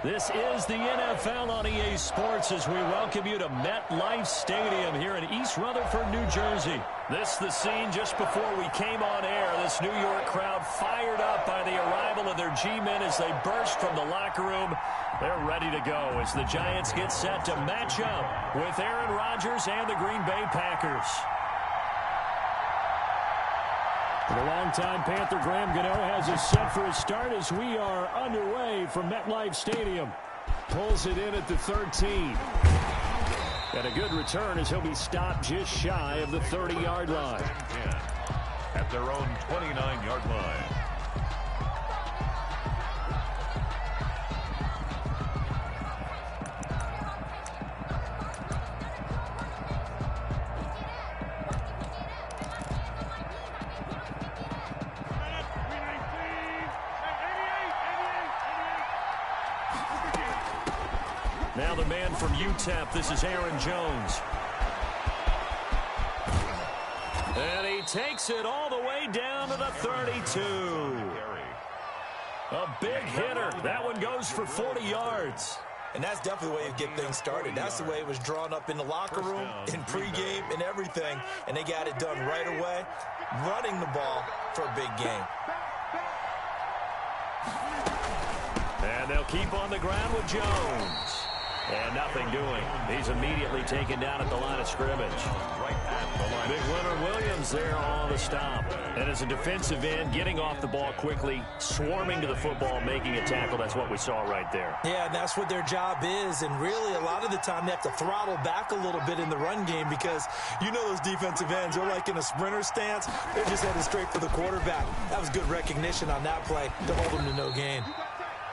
This is the NFL on EA Sports as we welcome you to MetLife Stadium here in East Rutherford, New Jersey. This the scene just before we came on air. This New York crowd fired up by the arrival of their G-men as they burst from the locker room. They're ready to go as the Giants get set to match up with Aaron Rodgers and the Green Bay Packers. The longtime Panther Graham Gano has us set for a start as we are underway from MetLife Stadium. Pulls it in at the 13. And a good return as he'll be stopped just shy of the 30-yard line. At their own 29-yard line. Now the man from UTEP, this is Aaron Jones. And he takes it all the way down to the 32. A big hitter. That one goes for 40 yards. And that's definitely the way you get things started. That's the way it was drawn up in the locker room, in pregame, and everything. And they got it done right away, running the ball for a big game. And they'll keep on the ground with Jones. And nothing doing. He's immediately taken down at the line of scrimmage. Big Leonard Williams there on the stop. And as a defensive end, getting off the ball quickly, swarming to the football, making a tackle. That's what we saw right there. Yeah, and that's what their job is. And really, a lot of the time, they have to throttle back a little bit in the run game because you know those defensive ends, they're like in a sprinter stance. They're just headed straight for the quarterback. That was good recognition on that play to hold him to no gain.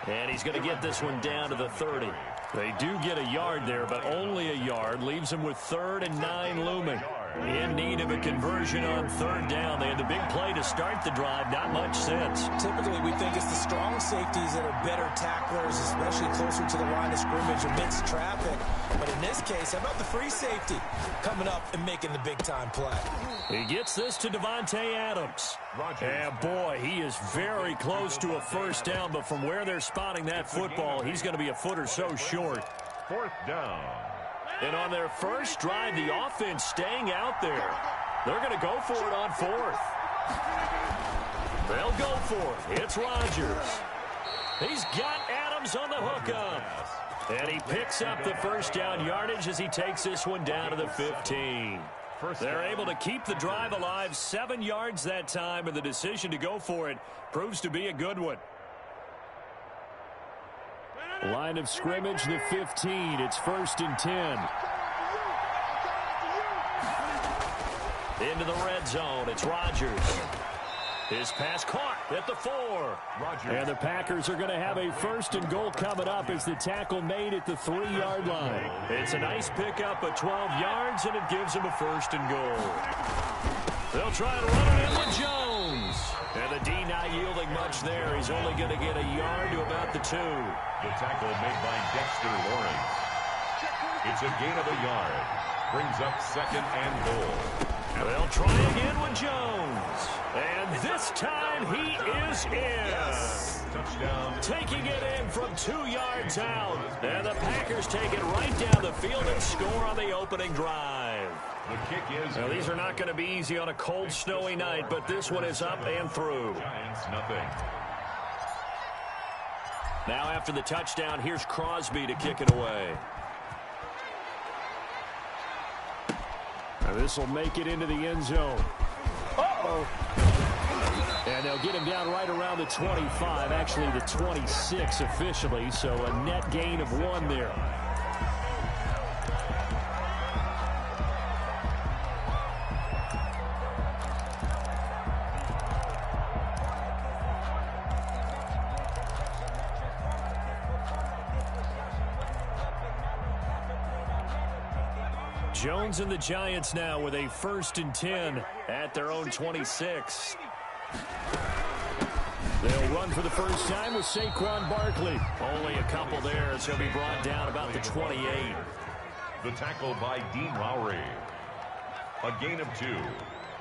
And he's going to get this one down to the 30. They do get a yard there, but only a yard. Leaves them with 3rd and 9 looming. In need of a conversion on 3rd down. They had the big play to start the drive. Not much since. Typically, we think it's the strong safeties that are better tacklers, especially closer to the line of scrimmage amidst traffic. But in this case, how about the free safety coming up and making the big-time play? He gets this to Devontae Adams. And boy, he is very close to a first down, but from where they're spotting that football, he's going to be a foot or so short. 4th down. And on their first drive, the offense staying out there. They're going to go for it on 4th. They'll go for it. It's Rodgers. He's got Adams on the hookup. And he picks up the first down yardage as he takes this one down to the 15. They're able to keep the drive alive, 7 yards that time, and the decision to go for it proves to be a good one. Line of scrimmage, the 15. It's 1st and 10. Into the red zone. It's Rodgers. His pass caught at the 4. And the Packers are going to have a 1st and goal coming up as the tackle made at the 3-yard line. It's a nice pickup of 12 yards, and it gives them a 1st and goal. They'll try and run it in with Jones. And the D not yielding much there. He's only going to get a yard to about the 2. The tackle made by Dexter Lawrence. It's a gain of a yard. Brings up 2nd and goal. They'll try again with Jones. And this time he is in. Yes. Touchdown. Taking it in from 2 yards out. And the Packers take it right down the field and score on the opening drive. The kick is... Now, these are not going to be easy on a cold, snowy night, but this one is up and through. Giants, nothing. Now after the touchdown, here's Crosby to kick it away. Now this will make it into the end zone. Uh-oh. And they'll get him down right around the 25, actually the 26 officially, so a net gain of 1 there. Jones and the Giants now with a 1st and 10 at their own 26. They'll run for the first time with Saquon Barkley. Only a couple there as he'll be brought down about the 28. The tackle by Dean Lowry. A gain of 2.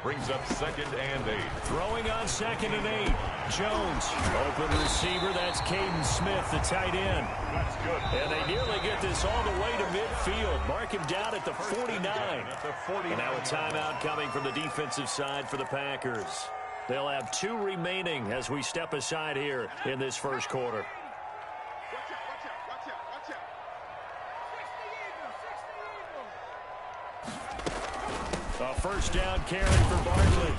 Brings up 2nd and 8. Throwing on 2nd and 8. Jones, open receiver. That's Caden Smith, the tight end. That's good. And they nearly get this all the way to midfield. Mark him down at the 49. And now a timeout coming from the defensive side for the Packers. They'll have 2 remaining as we step aside here in this first quarter. A first down carry for Barkley.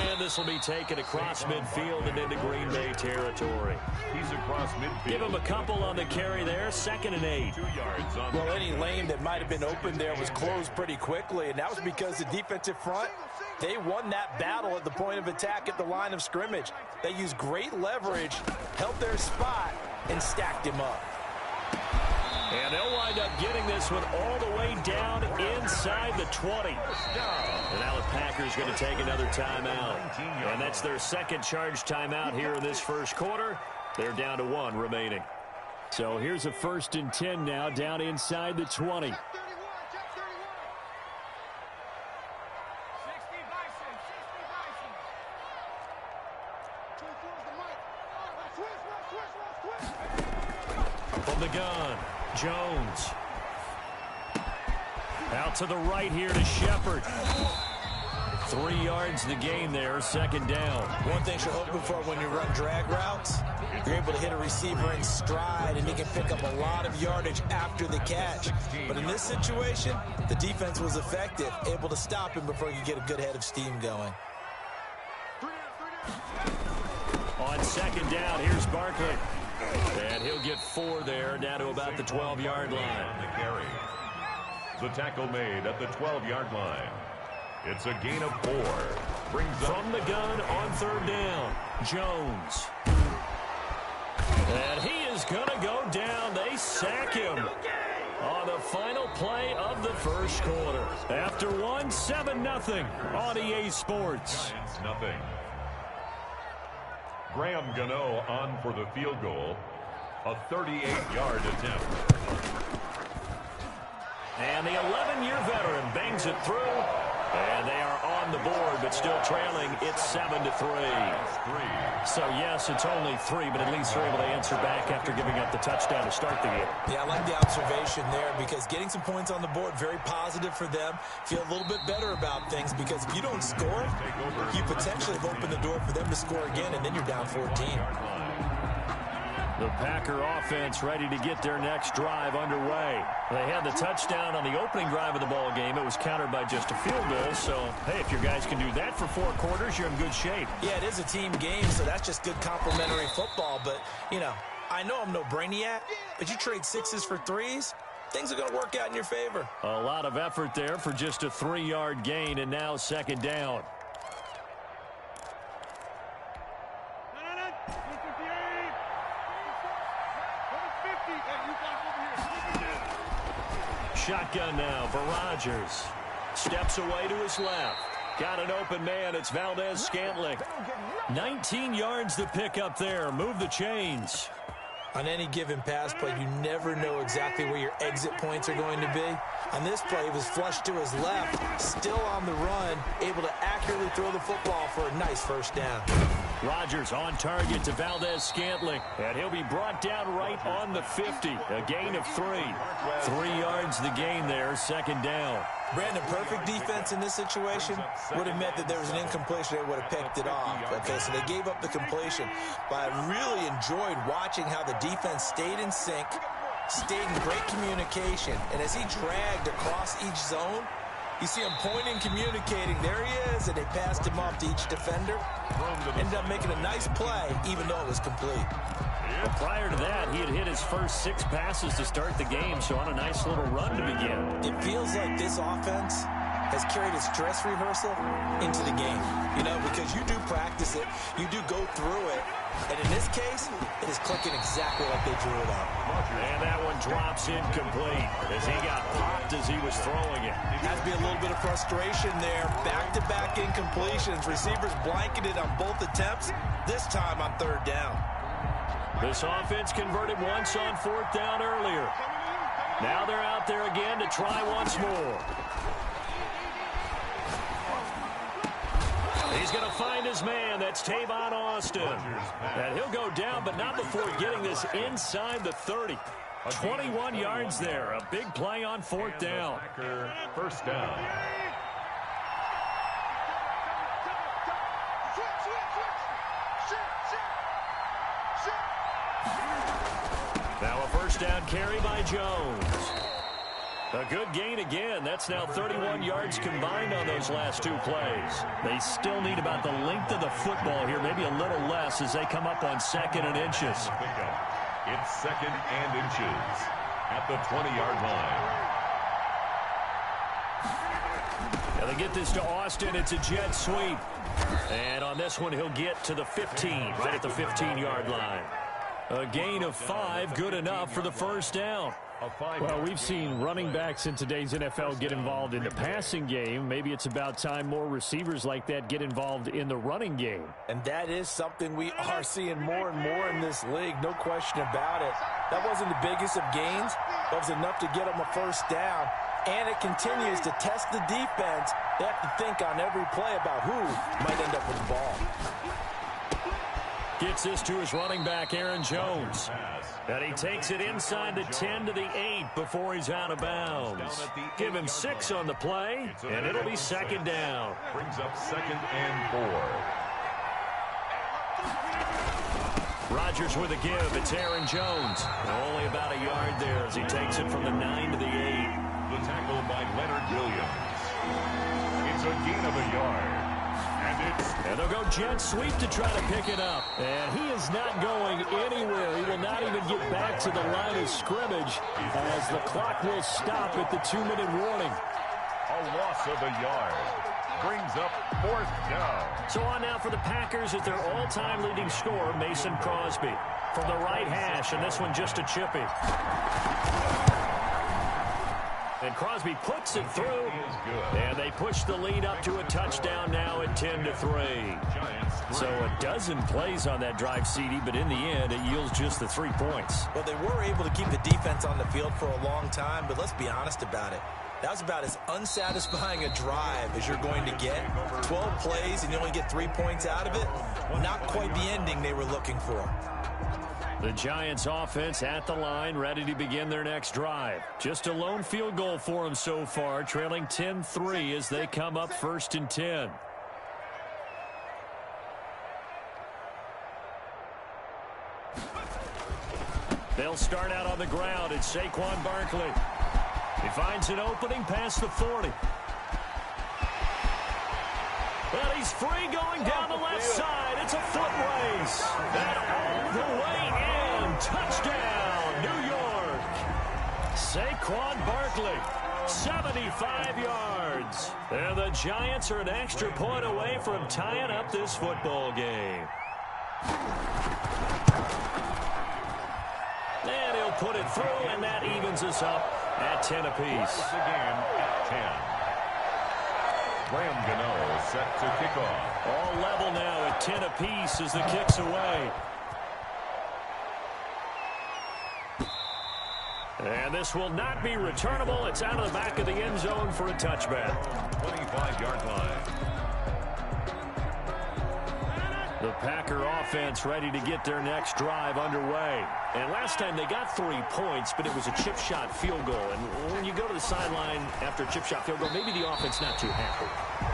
And this will be taken across midfield and into Green Bay territory. He's across midfield. Give him a couple on the carry there. 2nd and 8. 2 yards on. Well, any lane that might have been open there was closed pretty quickly, and that was because the defensive front, they won that battle at the point of attack at the line of scrimmage. They used great leverage, held their spot, and stacked him up. And they'll wind up getting this one all the way down inside the 20. And now the Packers going to take another timeout. And that's their second charge timeout here in this first quarter. They're down to 1 remaining. So here's a 1st and 10 now down inside the 20. From the gun, Jones. Out to the right here to Shepard. 3 yards the gain there, 2nd down. One thing you're hoping for when you run drag routes, you're able to hit a receiver in stride, and he can pick up a lot of yardage after the catch. But in this situation, the defense was effective, able to stop him before he could get a good head of steam going. On 2nd down, here's Barkley. And he'll get 4 there, down to about the 12-yard line. The carry. The tackle made at the 12-yard line. It's a gain of 4. Brings from the gun on 3rd down, Jones. And he is going to go down. They sack him on the final play of the first quarter. After 1, 7-0 on EA Sports. Nothing. Graham Gano on for the field goal. A 38-yard attempt. And the 11-year veteran bangs it through. And they are on the board, but still trailing. It's 7-3. So, yes, it's only 3, but at least they're able to answer back after giving up the touchdown to start the game. Yeah, I like the observation there because getting some points on the board, very positive for them. Feel a little bit better about things because if you don't score, you potentially have opened the door for them to score again, and then you're down 14. The Packer offense ready to get their next drive underway. They had the touchdown on the opening drive of the ball game. It was countered by just a field goal. So, hey, if your guys can do that for 4 quarters, you're in good shape. Yeah, it is a team game, so that's just good complementary football. But, you know, I know I'm no brainiac, but you trade 6s for 3s, things are going to work out in your favor. A lot of effort there for just a 3-yard gain, and now 2nd down. Shotgun now for Rodgers. Steps away to his left. Got an open man. It's Valdez-Scantling. 19 yards to pick up there. Move the chains. On any given pass play, you never know exactly where your exit points are going to be. On this play, he was flushed to his left, still on the run, able to accurately throw the football for a nice 1st down. Rodgers on target to Valdez-Scantling, and he'll be brought down right on the 50. A gain of 3. 3 yards the gain there, 2nd down. Brandon, perfect defense in this situation would have meant that there was an incompletion. They would have picked it off. Okay, so they gave up the completion. But I really enjoyed watching how the defense stayed in sync, stayed in great communication. And as he dragged across each zone, you see him pointing, communicating. There he is, and they passed him off to each defender. Ended up making a nice play, even though it was complete. Well, prior to that, he had hit his first 6 passes to start the game, so on a nice little run to begin. It feels like this offense has carried its dress rehearsal into the game. You know, because you do practice it, you do go through it, and in this case, it is clicking exactly like they drew it up. And that one drops incomplete as he got popped as he was throwing it. Has to be a little bit of frustration there. Back-to-back incompletions. Receivers blanketed on both attempts, this time on 3rd down. This offense converted once on 4th down earlier. Now they're out there again to try once more. He's going to find his man. That's Tavon Austin. And he'll go down, but not before getting this inside the 30. 21 yards there. A big play on fourth down. First down. Now a first down carry by Jones. A good gain again. That's now 31 yards combined on those last two plays. They still need about the length of the football here, maybe a little less as they come up on second and inches. It's second and inches at the 20-yard line. Now they get this to Austin. It's a jet sweep. And on this one, he'll get to the 15, right at the 15-yard line. A gain of 5, good enough for the first down. Well, we've seen running backs in today's NFL get involved in the passing game. Maybe it's about time more receivers like that get involved in the running game. And that is something we are seeing more and more in this league, no question about it. That wasn't the biggest of gains. That was enough to get them a first down. And it continues to test the defense. They have to think on every play about who might end up with the ball. Gets this to his running back, Aaron Jones. And he takes it inside the 10 to the 8 before he's out of bounds. Give him 6 on the play, and it'll be second down. Brings up second and 4. Rodgers with a give. It's Aaron Jones. Only about a yard there as he takes it from the 9 to the 8. The tackle by Leonard Williams. It's a gain of a yard. And they'll go jet sweep to try to pick it up. And he is not going anywhere. He will not even get back to the line of scrimmage as the clock will stop at the 2-minute warning. A loss of a yard. Brings up fourth down. So on now for the Packers as their all-time leading scorer, Mason Crosby. From the right hash, and this one just a chippy. And Crosby puts it through, and they push the lead up to a touchdown now at 10-3. So a dozen plays on that drive, CD, but in the end, it yields just the 3 points. Well, they were able to keep the defense on the field for a long time, but let's be honest about it. That was about as unsatisfying a drive as you're going to get. 12 plays, and you only get 3 points out of it. Not quite the ending they were looking for. The Giants offense at the line, ready to begin their next drive. Just a lone field goal for them so far, trailing 10-3 as they come up 1st and 10. They'll start out on the ground. It's Saquon Barkley. He finds an opening past the 40. Well, he's free going down the left side. It's a foot race. And all the way in. Touchdown, New York. Saquon Barkley, 75 yards. And the Giants are an extra point away from tying up this football game. And he'll put it through, and that evens us up at 10 apiece. The game at 10. Graham Gano set to kick off. All level now at 10 apiece as the kick's away. And this will not be returnable. It's out of the back of the end zone for a touchback. 25-yard line. The Packer offense ready to get their next drive underway. And last time they got 3 points, but it was a chip shot field goal. And when you go to the sideline after a chip shot field goal, maybe the offense not too happy.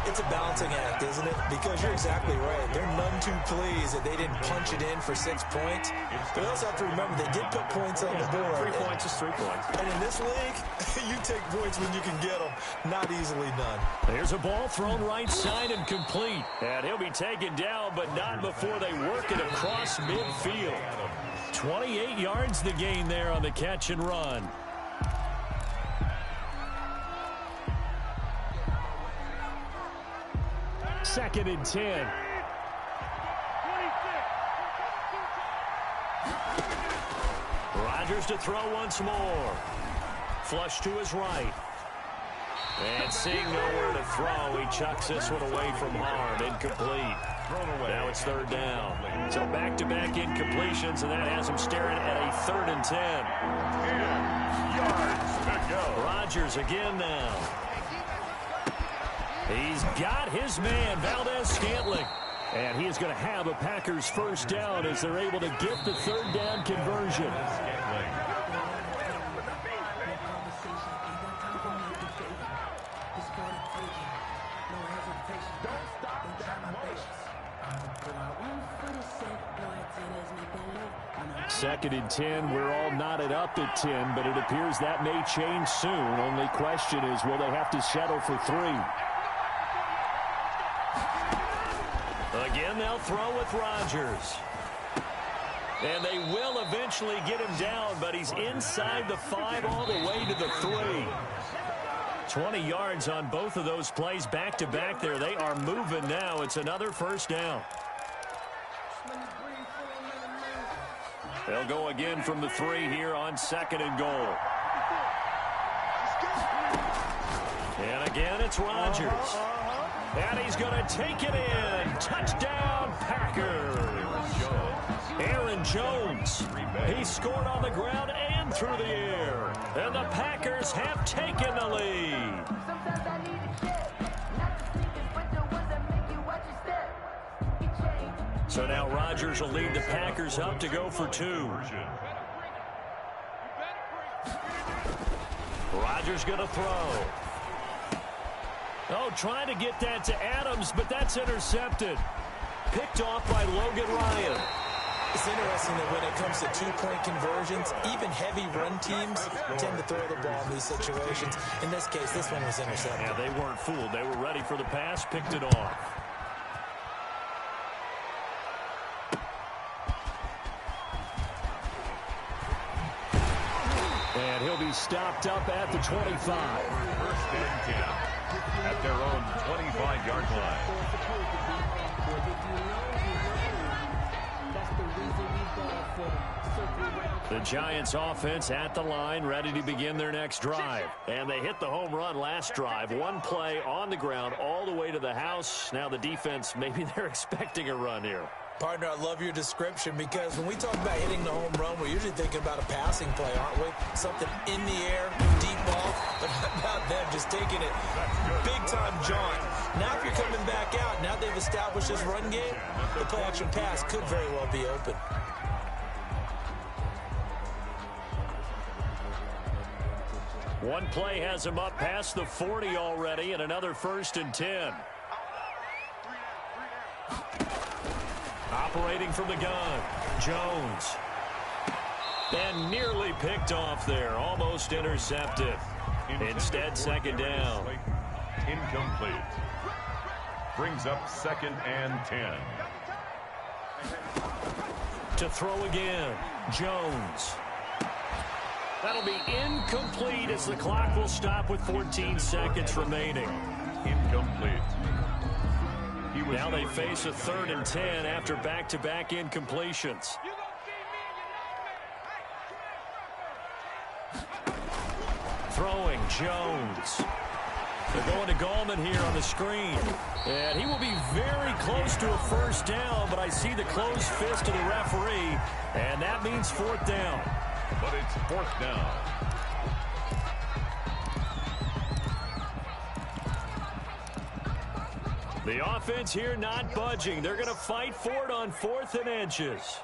It's a balancing act, isn't it? Because you're exactly right. They're none too pleased that they didn't punch it in for 6 points. But we also have to remember they did put points on the board. 3 points is 3 points. And in this league, you take points when you can get them. Not easily done. There's a ball thrown right side and complete. And he'll be taken down, but not before they work it across midfield. 28 yards the gain there on the catch and run. Second and 10. Rodgers to throw once more. Flush to his right. And seeing nowhere to throw, he chucks this one away from harm. Incomplete. Now it's third down. So back-to-back incompletions, and that has him staring at a 3rd and 10. 10 yards to go. Rodgers again now. He's got his man, Valdez-Scantling. And he is going to have a Packers first down as they're able to get the third down conversion. Second and 10. We're all knotted up at 10, but it appears that may change soon. Only question is, will they have to settle for 3? Again, they'll throw with Rodgers. And they will eventually get him down, but he's inside the 5 all the way to the 3. 20 yards on both of those plays back-to-back there. They are moving now. It's another first down. They'll go again from the 3 here on second and goal. And again, it's Rodgers. And he's going to take it in. Touchdown, Packers. Aaron Jones. He scored on the ground and through the air. And the Packers have taken the lead. So now Rodgers will lead the Packers up to go for 2. Rodgers going to throw. Oh, trying to get that to Adams, but that's intercepted. Picked off by Logan Ryan. It's interesting that when it comes to two-point conversions, even heavy run teams tend to throw the ball in these situations. In this case, this one was intercepted. Yeah, they weren't fooled. They were ready for the pass, picked it off. And he'll be stopped up at the 25. First and 10 at their own 25-yard line. The Giants offense at the line, ready to begin their next drive. And they hit the home run last drive. One play on the ground all the way to the house. Now the defense, maybe they're expecting a run here. Partner, I love your description because when we talk about hitting the home run, we're usually thinking about a passing play, aren't we? Something in the air, deep ball, but how about them just taking it big-time jaunt. Now if you're coming back out, now they've established this run game, the play-action pass could very well be open. One play has him up past the 40 already, and another first and 10. Operating from the gun, Jones. And nearly picked off there, almost intercepted. Instead, second down. Incomplete. Brings up second and 10. To throw again, Jones. That'll be incomplete as the clock will stop with 14 seconds remaining. Incomplete. Now they face a 3rd and 10 after back-to-back incompletions. Throwing, Jones. They're going to Gallman here on the screen. And he will be very close to a first down, but I see the closed fist of the referee, and that means 4th down. But it's 4th down. The offense here not budging. They're going to fight for it on 4th and inches.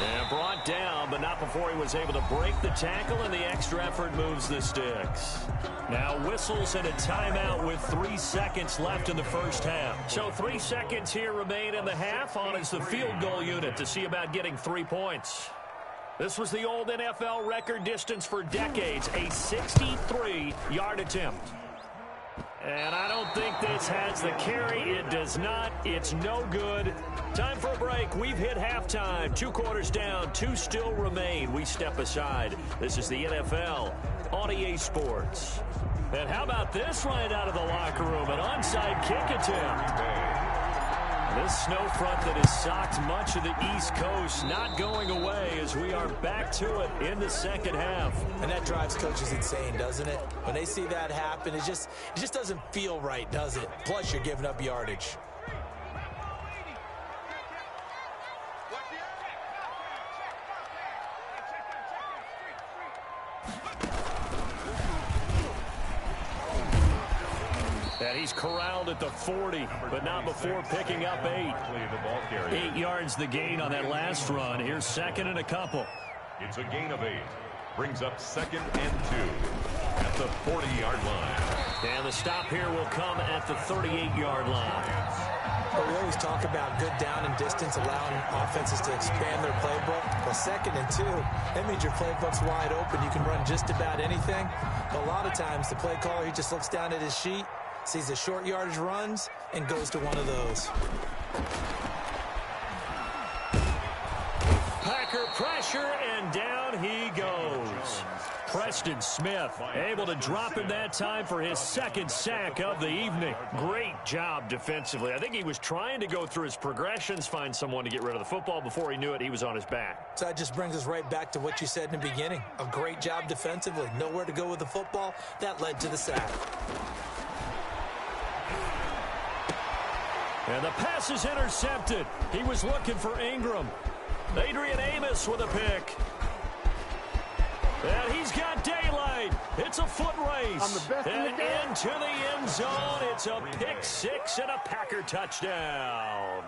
And brought down, but not before he was able to break the tackle, and the extra effort moves the sticks. Now whistles and a timeout with 3 seconds left in the first half. So 3 seconds here remain in the half. On is the field goal unit to see about getting 3 points. This was the old NFL record distance for decades, a 63-yard attempt. And I don't think this has the carry. It does not. It's no good. Time for a break. We've hit halftime. 2 quarters down. 2 still remain. We step aside. This is the NFL on EA Sports. And how about this right out of the locker room? An onside kick attempt. This snow front that has socked much of the East Coast not going away as we are back to it in the second half. And that drives coaches insane, doesn't it? When they see that happen, it just doesn't feel right, does it? Plus, you're giving up yardage. And he's corralled at the 40, but not before picking up 8. 8 yards the gain on that last run. Here's second and a couple. It's a gain of 8. Brings up second and 2 at the 40-yard line. And the stop here will come at the 38-yard line. Well, we always talk about good down and distance, allowing offenses to expand their playbook. Well, second and 2, that means your playbook's wide open. You can run just about anything. But a lot of times, the play caller, he just looks down at his sheet, sees the short yardage runs, and goes to one of those. Packer pressure, and down he goes. Preston Smith able to drop him that time for his second sack of the evening. Great job defensively. I think he was trying to go through his progressions, find someone to get rid of the football. Before he knew it, he was on his back. So that just brings us right back to what you said in the beginning. A great job defensively. Nowhere to go with the football. That led to the sack. And the pass is intercepted. He was looking for Ingram. Adrian Amos with a pick. And he's got daylight. It's a foot race. And into the end zone. It's a pick 6 and a Packer touchdown.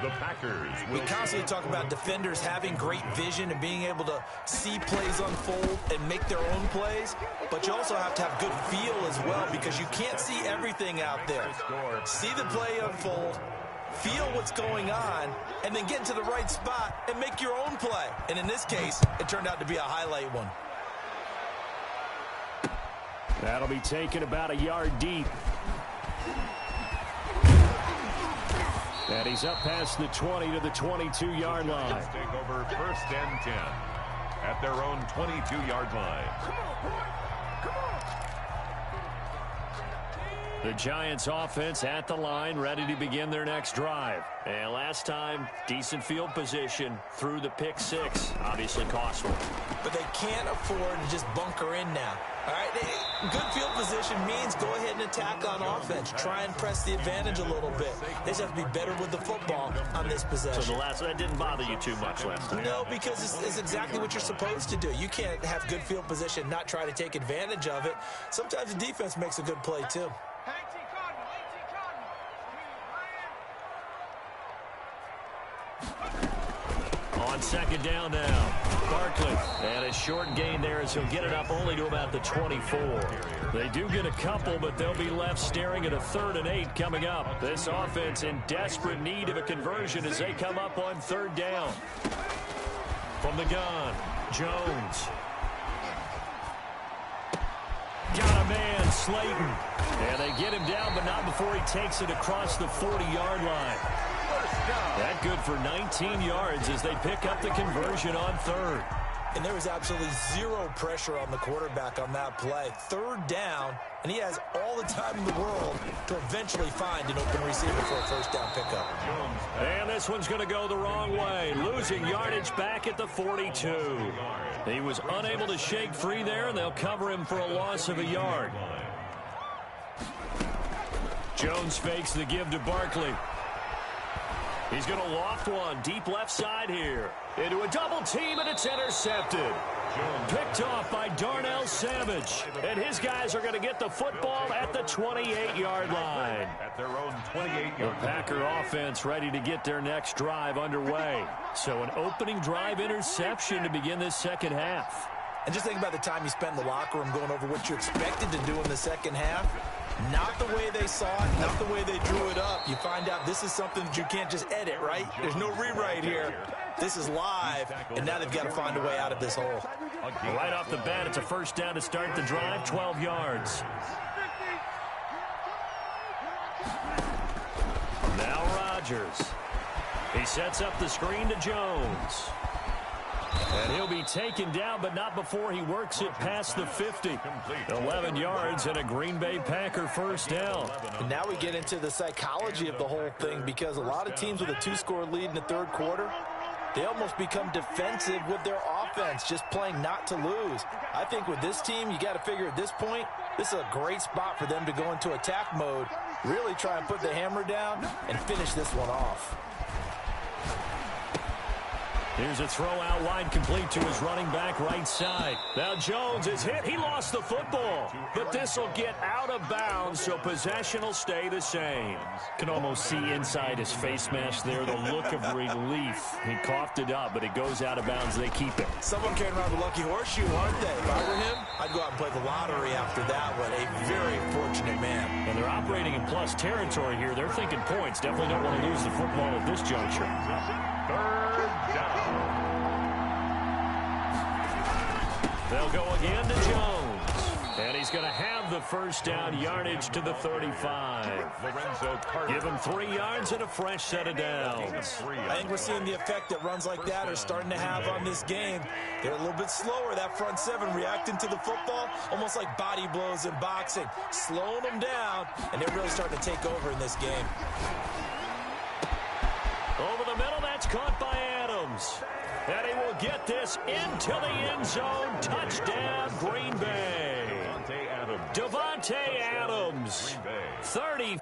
The Packers. We constantly talk about defenders having great vision and being able to see plays unfold and make their own plays. But you also have to have good feel as well, because you can't see everything out there. See the play unfold, feel what's going on, and then get into the right spot and make your own play. And in this case, it turned out to be a highlight one. That'll be taken about a yard deep. And he's up past the 20 to the 22-yard line. Take over first and 10 at their own 22-yard line. The Giants offense at the line, ready to begin their next drive. And last time, decent field position through the pick 6. Obviously costly. But they can't afford to just bunker in now. All right, good field position means go ahead and attack on offense. Try and press the advantage a little bit. They just have to be better with the football on this possession. So that didn't bother you too much last time? No, because it's exactly what you're supposed to do. You can't have good field position, not try to take advantage of it. Sometimes the defense makes a good play too. On second down now, Barkley. And a short gain there as he'll get it up only to about the 24. They do get a couple, but they'll be left staring at a 3rd and 8 coming up. This offense in desperate need of a conversion as they come up on 3rd down. From the gun, Jones. Got a man, Slayton. And they get him down, but not before he takes it across the 40-yard line. That good for 19 yards as they pick up the conversion on 3rd. And there was absolutely zero pressure on the quarterback on that play. 3rd down, and he has all the time in the world to eventually find an open receiver for a first down pickup. And this one's going to go the wrong way. Losing yardage back at the 42. He was unable to shake free there, and they'll cover him for a loss of a yard. Jones fakes the give to Barkley. He's going to loft one deep left side here. Into a double team, and it's intercepted. Picked off by Darnell Savage. And his guys are going to get the football at the 28-yard line. At their own 28-yard line. The Packer offense ready to get their next drive underway. So an opening drive interception to begin this second half. And just think about the time you spent in the locker room going over what you expected to do in the second half. Not the way they saw it, not the way they drew it up. You find out this is something that you can't just edit, right? There's no rewrite here. This is live, and now they've got to find a way out of this hole. Right off the bat, it's a first down to start the drive, 12 yards. Now Rodgers. He sets up the screen to Jones. And he'll be taken down, but not before he works it past the 50. 11 yards and a Green Bay Packer first down. And now we get into the psychology of the whole thing, because a lot of teams with a 2-score lead in the 3rd quarter, they almost become defensive with their offense, just playing not to lose. I think with this team, you got to figure at this point, this is a great spot for them to go into attack mode, really try and put the hammer down and finish this one off. Here's a throw out wide, complete to his running back right side. Now Jones is hit. He lost the football. But this will get out of bounds, so possession will stay the same. Can almost see inside his face mask there, the look of relief. He coughed it up, but it goes out of bounds. They keep it. Someone carrying around the lucky horseshoe, aren't they? If I were him, I'd go out and play the lottery after that one. A very fortunate man. And they're operating in plus territory here. They're thinking points. Definitely don't want to lose the football at this juncture. Third down. They'll go again to Jones. And he's going to have the first down, yardage to the 35. Lorenzo Carter. Give him 3 yards and a fresh set of downs. I think we're seeing the effect that runs like that are starting to have on this game. They're a little bit slower, that front seven, reacting to the football, almost like body blows in boxing, slowing them down, and they're really starting to take over in this game. Over the middle, that's caught by Adams. And he will get this into the end zone. Touchdown, Green Bay. Davante Adams. Davante Adams. 30.